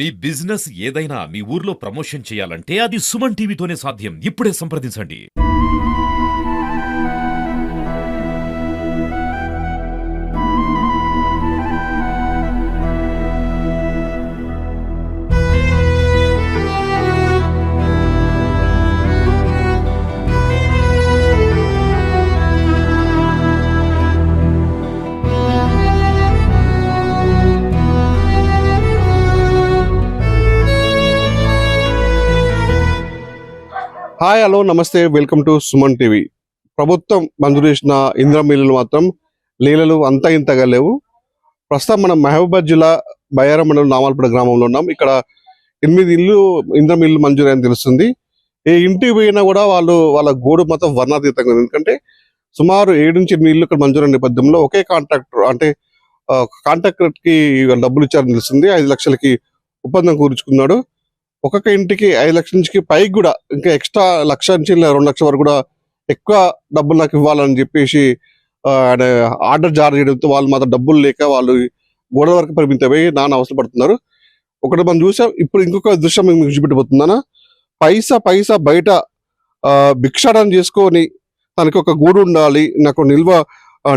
మీ business ఏదైనా మీ ఊర్లో promotion చేయాలంటే అది సుమన్ టీవీతోనే సాధ్యం. ఇప్పుడే సంప్రదించండి. హాయ్ హలో నమస్తే వెల్కమ్ టు సుమన్ టీవీ. ప్రభుత్వం మంజూరు చేసిన ఇందిరా మిల్లులు మాత్రం లీలలు అంతా ఇంతగా లేవు. ప్రస్తుతం మనం మహబూబాబాద్ జిల్లా బయ్యారం మండలం నామాలపేట గ్రామంలో ఉన్నాం. ఇక్కడ 8 ఇల్లు ఇందిరా మిల్లు మంజూరు అని తెలుస్తుంది. ఏ ఇంటికి పోయినా కూడా వాళ్ళ గోడు మొత్తం వర్ణాతీతంగా ఉంది. ఎందుకంటే సుమారు 7 నుంచి 8 ఇల్లు ఇక్కడ మంజూరు నేపథ్యంలో ఒకే కాంట్రాక్టర్ అంటే కాంట్రాక్టర్ కి డబ్బులు ఇచ్చారని తెలుస్తుంది. 5 లక్షలకి ఒప్పందం కూర్చుకున్నాడు. ఒక్కొక్క ఇంటికి 5 లక్షల నుంచి పైకి కూడా ఇంకా ఎక్స్ట్రా 1 లక్ష నుంచి 2 లక్షల వరకు కూడా ఎక్కువ డబ్బులు నాకు ఇవ్వాలని చెప్పేసి ఆర్డర్ జారీ చేయడంతో వాళ్ళు మాత్రం డబ్బులు లేక వాళ్ళు గోడ వరకు పరిమితమై నాన్న అవసరం పడుతున్నారు. ఒకటి మనం చూసాం. ఇప్పుడు ఇంకొక దృశ్యం మీకు చూపెట్టబోతున్నానా. పైసా బయట భిక్షాటన చేసుకొని తనకి ఒక గూడు ఉండాలి, నాకు నిల్వ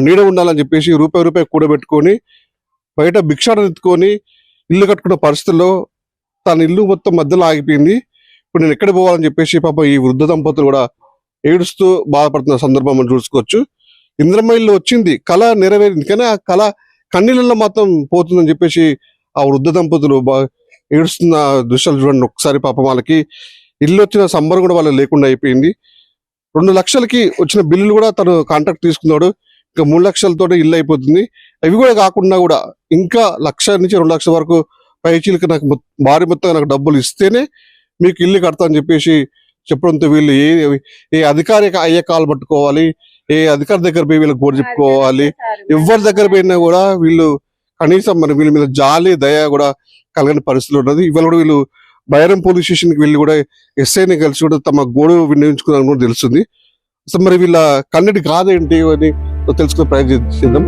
నీడ ఉండాలని చెప్పేసి రూపాయి కూడబెట్టుకొని బయట భిక్షాటన ఎత్తుకొని ఇల్లు కట్టుకున్న పరిస్థితుల్లో తన ఇల్లు మొత్తం మధ్యలో ఆగిపోయింది. ఇప్పుడు నేను ఎక్కడ పోవాలని చెప్పేసి పాప ఈ వృద్ధ దంపతులు కూడా ఏడుస్తూ బాధపడుతున్న సందర్భం మనం చూసుకోవచ్చు. ఇందిరమ్మ ఇల్లు వచ్చింది, కళ నెరవేరింది, కానీ ఆ కళ కన్నీళ్ళలో మాత్రం పోతుందని చెప్పేసి ఆ వృద్ధ దంపతులు ఏడుస్తున్న దృశ్యాలు చూడండి ఒకసారి. పాపం వాళ్ళకి ఇల్లు వచ్చిన సంబరం కూడా వాళ్ళు లేకుండా అయిపోయింది. 2 లక్షలకి వచ్చిన బిల్లులు కూడా తను కాంట్రాక్ట్ తీసుకున్నాడు. ఇంకా 3 లక్షలతో ఇల్లు అయిపోతుంది. అవి కూడా కాకుండా కూడా ఇంకా 1 లక్ష నుంచి 2 లక్షల వరకు పైచీలకి నాకు భారీ మొత్తంగా నాకు డబ్బులు ఇస్తేనే మీకు ఇల్లు కడతా అని చెప్పేసి చెప్పడంతో వీళ్ళు ఏ అధికారి అయ్యే కాలు పట్టుకోవాలి, ఏ అధికారి దగ్గర పోయి వీళ్ళకి గోడ చెప్పుకోవాలి. ఎవరి దగ్గర పోయినా కూడా వీళ్ళు కనీసం మరి వీళ్ళ మీద జాలి దయ కూడా కలగని పరిస్థితులు ఉన్నది. ఇవాళ కూడా వీళ్ళు బయ్యారం పోలీస్ స్టేషన్కి వెళ్ళి కూడా ఎస్ఐని కలిసి కూడా తమ గోడు వినియోగించుకున్నారని కూడా తెలుస్తుంది. అసలు మరి వీళ్ళ కన్నటి కాదేంటి అని తెలుసుకునే ప్రయత్నం చేద్దాం.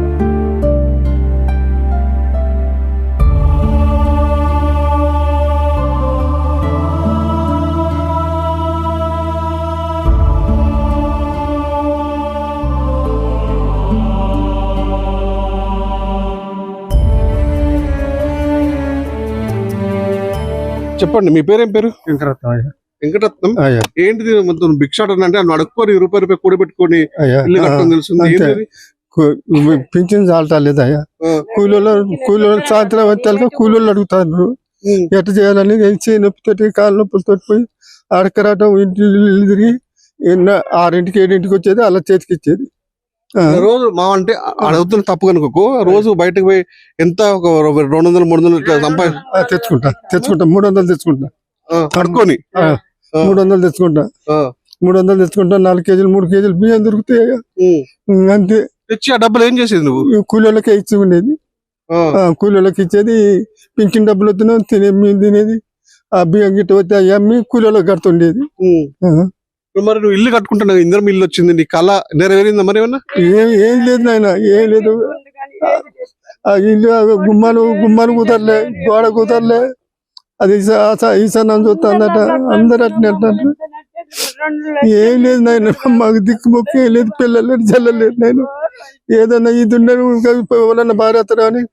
చెప్పండి, మీ పేరేం పేరు? వెంకటరత్నం. ఏంటిది మొత్తం భిక్షాటన అంటే అడుక్కొని రూపాయి కూడబెట్టుకొని ఇల్లు కట్టడం తెలుస్తుంది. పింఛన్ చాలలేదు అయ్యా. కూలీలు సాయంత్రం వచ్చాక కూలీలు అడుగుతారు ఎట్ట చేయాలని. నొప్పితోటి కాళ్ళ నొప్పులతో పోయి అడకరాటం ఇంటి తిరిగి 6ంటికి 7ంటికి వచ్చేది, అలా చేతికి ఇచ్చేది. రోజు మా అంటే అడుగుతున్న తప్పు కనుకో రోజు బయటకు పోయి ఎంత 200-300 తెచ్చుకుంటా 300 తెచ్చుకుంటా కడుక్కొని 300 తెచ్చుకుంటా 4 కేజీలు 3 కేజీలు బియ్యం దొరుకుతాయి. అంతే తెచ్చి ఆ డబ్బులు ఏం చేసేది నువ్వు? కూలీలకే ఇచ్చి ఉండేది. కూలీలకి ఇచ్చేది. పింఛన్ డబ్బులు వద్దున తినేది. ఆ బియ్యం గిట్ట వస్తే అమ్మి కూలీలకు కడుతుండేది. మరి నువ్వు ఇల్లు కట్టుకుంటున్నావు, ఇందిరమ్మ ఇల్లు వచ్చింది, నీ కళ నెరవేరిందా? మరి ఏమన్నా ఏం లేదు నాయన, ఏం లేదు. ఆ ఇల్లు గుమ్మాలు కుదరలే, గోడ కుదరలే. అది ఈశాన్యం చూస్తానట అందరు అట్నే అంటారు. ఏం లేదు నాయన, మాకు దిక్కు మొక్క ఏం లేదు, పిల్లలేదు చల్లలేదు. నేను ఏదన్నా ఇది ఉండేనా భార్యతరా అని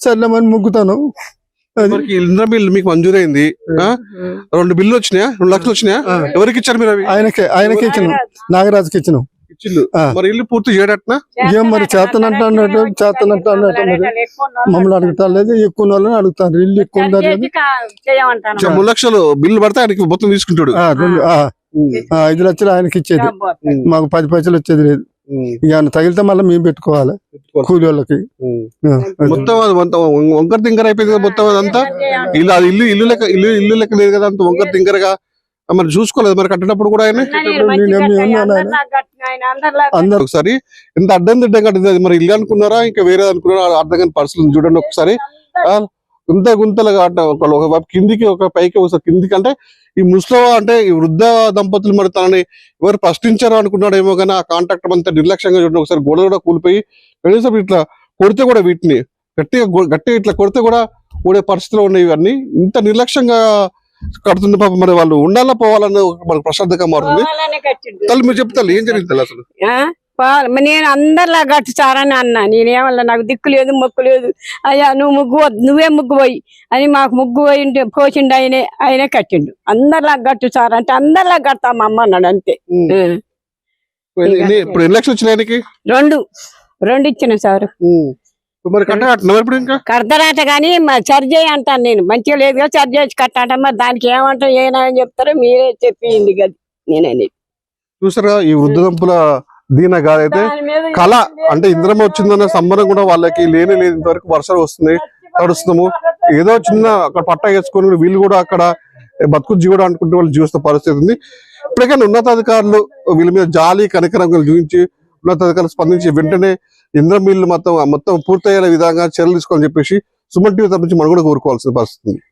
చల్లమని ముగ్గుతాను. ఇందిరమ్మ ఇల్లు మీకు మంజూరైంది. 2 బిల్లు వచ్చినాయా? 2 లక్షలు వచ్చినాయా? ఎవరికి ఇచ్చారు మీరు? ఆయనకే ఇచ్చినాం, నాగరాజుకి ఇచ్చినాం. మరి ఇల్లు పూర్తి చేయడట్నా? ఏం మరి చేతనంట అన్నట్టు మరి మమ్మల్ని అడుగుతా లేదు, ఎక్కువ వాళ్ళని అడుగుతారు. ఇల్లు ఎక్కువ 3 లక్షలు బిల్లు పడితే ఆయనకి మొత్తం తీసుకుంటాడు. 5 లక్షలు ఆయనకి ఇచ్చేది, మాకు 10 పైసలు వచ్చేది లేదు. ఇక తగిలితే మళ్ళీ మేము పెట్టుకోవాలి కూలి వాళ్ళకి. మొత్తం వంకర తింకర అయిపోయింది కదా మొత్తం అదంతా. ఇల్లు లెక్క లేదు కదా, అంత వంకర తింకరగా మరి చూసుకోలేదు. మరి కట్టినప్పుడు కూడా ఆయన అందరు ఒకసారి ఎంత అడ్డం తిడ్డం కట్టింది. అది మరి ఇల్లు అనుకున్నారా ఇంకా వేరే అనుకున్నారా అర్థం కాని పరిస్థితులు చూడండి ఒకసారి. గుంతలుగా ఒక కిందికి ఒక పైకి ఒకసారి కిందికి. అంటే ఈ ముసలి అంటే ఈ వృద్ధ దంపతులు మరి తనని ఎవరు ప్రశ్నించారో అనుకున్నాడు ఏమో, కానీ ఆ కాంట్రాక్టర్ అంతా నిర్లక్ష్యంగా చూడండి ఒకసారి గోడ కూడా కూలిపోయి కనీసం ఇట్లా కొడితే కూడా వీటిని గట్టిగా ఇట్లా కొడితే కూడా ఊడే పరిస్థితిలో ఉన్నాయి ఇవన్నీ. ఇంత నిర్లక్ష్యంగా కడుతుంది పాపం. మరి వాళ్ళు ఉండాలా పోవాలన్న మనకు ప్రశాంతంగా మారుతుంది. పోవాలనే కట్టిండు. తల్లి మీరు చెప్తారు ఏం జరిగింది తల్లి అసలు? నేను అందరిలా కట్టుచారని అన్నా. నేనేమన్నా నాకు దిక్కు లేదు మొక్కు లేదు. అయ్యా నువ్వే ముగ్గు పోయి అని మాకు ముగ్గు పోయింటే పోసిండు ఆయనే కట్టిండు. అందరిలా కట్టుచారు అంటే అందరిలా కడతామమ్మ అన్నాడు అంతే. ఇప్పుడు ఎలక్షన్ వచ్చిన ఆయనకి రెండు ఇచ్చిన సార్. మరి కట్టగట్టిన ఇప్పుడు ఇంకా కడతారట కానీ సర్జరీ అంటాను నేను. మంచిగా లేదుగా సర్జరీ కట్టాట. మరి దానికి ఏమంటారు ఏనా అని చెప్తారో మీరే చెప్పింది కదా. నేనే చూసారా ఈ వృద్ధ దంపుల దీన గారైతే కళ అంటే ఇంద్రమ్మ వచ్చిందన్న సంబరం కూడా వాళ్ళకి లేని లేదు. ఇంతవరకు వర్షాలు వస్తున్నాయి, తడుస్తున్నాము, ఏదో చిన్న అక్కడ పట్టా వేసుకొని వీళ్ళు కూడా అక్కడ బతుకు జీవుడు అనుకుంటే వాళ్ళు జీవిస్తున్న పరిస్థితి ఉంది. ఇప్పటికైనా ఉన్నతాధికారులు వీళ్ళ మీద జాలి కనికరంగా చూపించి ఉన్నతాధికారులు స్పందించి వెంటనే ఇంద్రమ్మ ఇల్లు మొత్తం పూర్తయ్యే విధంగా చర్యలు తీసుకోవాలని చెప్పేసి సుమన్ టీవీ తరఫు నుంచి మనం కూడా కోరుకోవాల్సిన పరిస్థితి ఉంది.